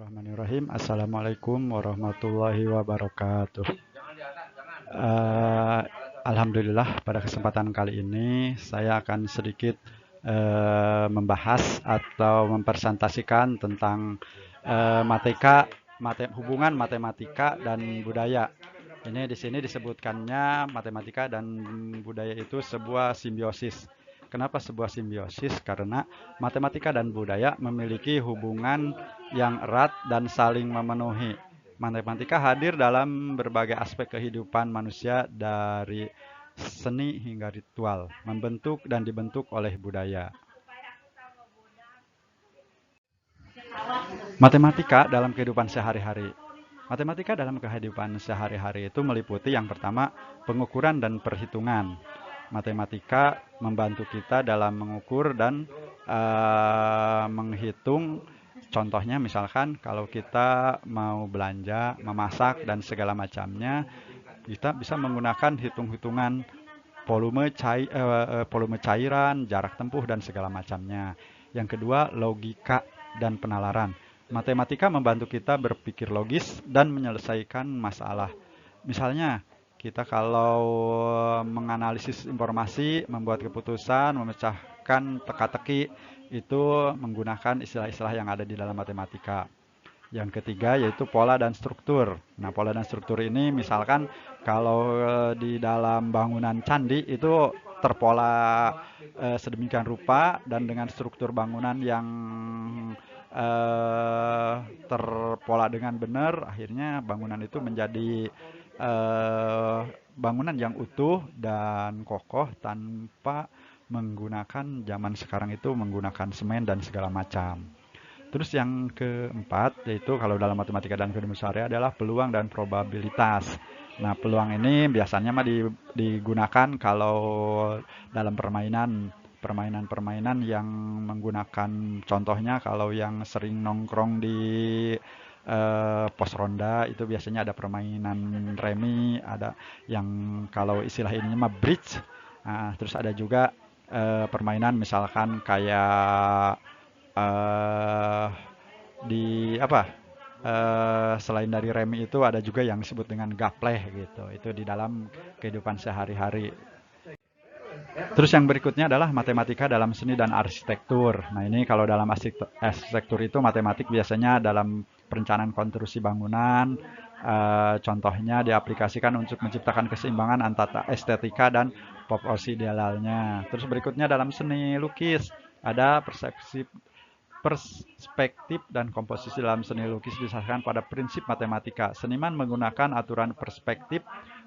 Bismillahirrahmanirrahim. Assalamualaikum warahmatullahi wabarakatuh. Eh, Alhamdulillah pada kesempatan kali ini saya akan sedikit membahas atau mempresentasikan tentang hubungan matematika dan budaya. Ini di sini disebutkannya matematika dan budaya itu sebuah simbiosis. Kenapa sebuah simbiosis? Karena matematika dan budaya memiliki hubungan yang erat dan saling memenuhi. Matematika hadir dalam berbagai aspek kehidupan manusia dari seni hingga ritual, membentuk dan dibentuk oleh budaya. Matematika dalam kehidupan sehari-hari. Matematika dalam kehidupan sehari-hari itu meliputi yang pertama pengukuran dan perhitungan. Matematika membantu kita dalam mengukur dan menghitung. Contohnya misalkan kalau kita mau belanja, memasak dan segala macamnya, kita bisa menggunakan hitung-hitungan volume cairan, jarak tempuh dan segala macamnya. Yang kedua, logika dan penalaran. Matematika membantu kita berpikir logis dan menyelesaikan masalah. Misalnya, kita kalau menganalisis informasi, membuat keputusan, memecahkan teka-teki, itu menggunakan istilah-istilah yang ada di dalam matematika. Yang ketiga yaitu pola dan struktur. Nah, pola dan struktur ini misalkan kalau di dalam bangunan candi itu terpola sedemikian rupa dan dengan struktur bangunan yang terpola dengan benar, akhirnya bangunan itu menjadi bangunan yang utuh dan kokoh tanpa menggunakan zaman sekarang itu menggunakan semen dan segala macam. Terus yang keempat yaitu kalau dalam matematika dan kehidupan sehari adalah peluang dan probabilitas. Nah, peluang ini biasanya digunakan kalau dalam permainan yang menggunakan contohnya kalau yang sering nongkrong di pos ronda itu biasanya ada permainan remi, ada yang kalau istilah ininya mah bridge. Nah, terus ada juga permainan misalkan kayak eh di apa selain dari remi itu ada juga yang disebut dengan gapleh gitu. Itu di dalam kehidupan sehari-hari. Terus yang berikutnya adalah matematika dalam seni dan arsitektur. Nah, ini kalau dalam arsitektur itu matematik biasanya dalam perencanaan konstruksi bangunan. Contohnya diaplikasikan untuk menciptakan keseimbangan antara estetika dan proporsi idealnya. Terus berikutnya dalam seni lukis ada perspektif dan komposisi dalam seni lukis disasarkan pada prinsip matematika. Seniman menggunakan aturan perspektif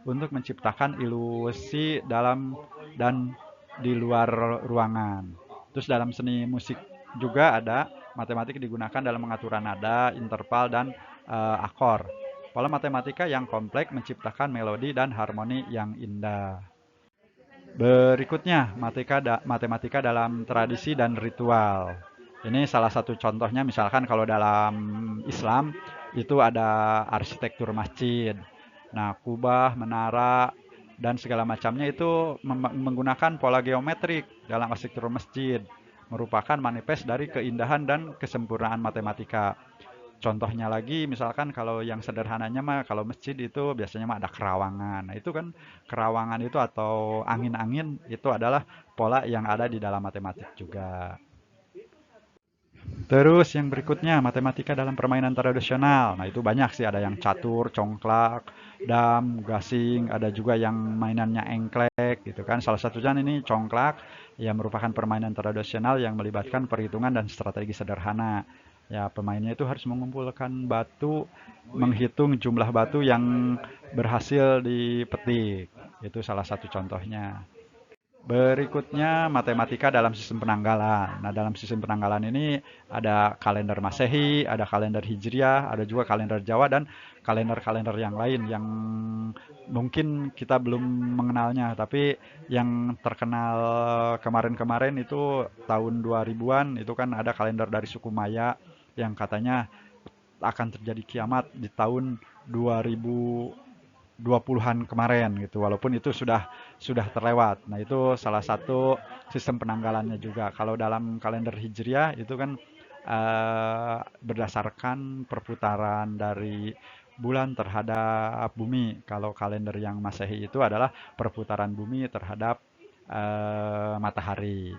untuk menciptakan ilusi dalam dan di luar ruangan. Terus dalam seni musik juga ada matematika digunakan dalam mengatur nada, interval, dan akor. Pola matematika yang kompleks menciptakan melodi dan harmoni yang indah. Berikutnya, matematika dalam tradisi dan ritual. Ini salah satu contohnya misalkan kalau dalam Islam itu ada arsitektur masjid. Nah, kubah, menara, dan segala macamnya itu menggunakan pola geometrik dalam arsitektur masjid. Merupakan manifest dari keindahan dan kesempurnaan matematika. Contohnya lagi misalkan kalau yang sederhananya mah kalau masjid itu biasanya mah ada kerawangan. Nah, itu kan kerawangan itu atau angin-angin itu adalah pola yang ada di dalam matematik juga. Terus yang berikutnya, matematika dalam permainan tradisional. Nah, itu banyak sih, ada yang catur, congklak, dam, gasing, ada juga yang mainannya engklek gitu kan. Salah satunya ini congklak yang merupakan permainan tradisional yang melibatkan perhitungan dan strategi sederhana. Ya, pemainnya itu harus mengumpulkan batu, menghitung jumlah batu yang berhasil dipetik. Itu salah satu contohnya. Berikutnya matematika dalam sistem penanggalan. Nah, dalam sistem penanggalan ini ada kalender Masehi, ada kalender Hijriah, ada juga kalender Jawa dan kalender-kalender yang lain yang mungkin kita belum mengenalnya, tapi yang terkenal kemarin-kemarin itu tahun 2000-an itu kan ada kalender dari suku Maya yang katanya akan terjadi kiamat di tahun 2020-an kemarin gitu. Walaupun itu sudah terlewat. Nah, itu salah satu sistem penanggalannya juga. Kalau dalam kalender Hijriah itu kan berdasarkan perputaran dari bulan terhadap bumi. Kalau kalender yang Masehi itu adalah perputaran bumi terhadap matahari.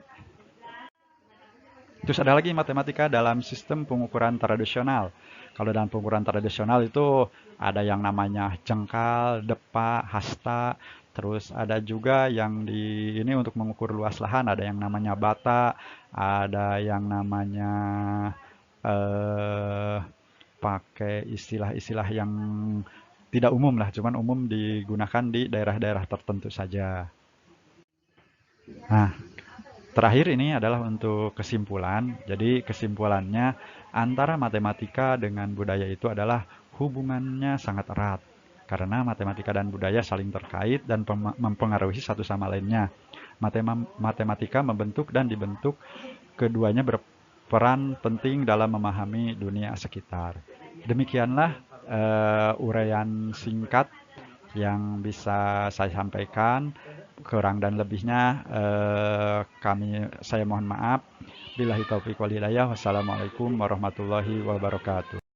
Terus ada lagi matematika dalam sistem pengukuran tradisional. Kalau dalam pengukuran tradisional itu ada yang namanya jengkal, depa, hasta, terus ada juga yang di ini untuk mengukur luas lahan ada yang namanya bata, ada yang namanya eh, pakai istilah-istilah yang tidak umum lah, cuman umum digunakan di daerah-daerah tertentu saja. Nah, terakhir ini adalah untuk kesimpulan. Jadi kesimpulannya antara matematika dengan budaya itu adalah hubungannya sangat erat. Karena matematika dan budaya saling terkait dan mempengaruhi satu sama lainnya. Matematika membentuk dan dibentuk, keduanya berperan penting dalam memahami dunia sekitar. Demikianlah uraian singkat yang bisa saya sampaikan. Kurang dan lebihnya saya mohon maaf. Billahi taufiq wal hidayah. Wassalamualaikum warahmatullahi wabarakatuh.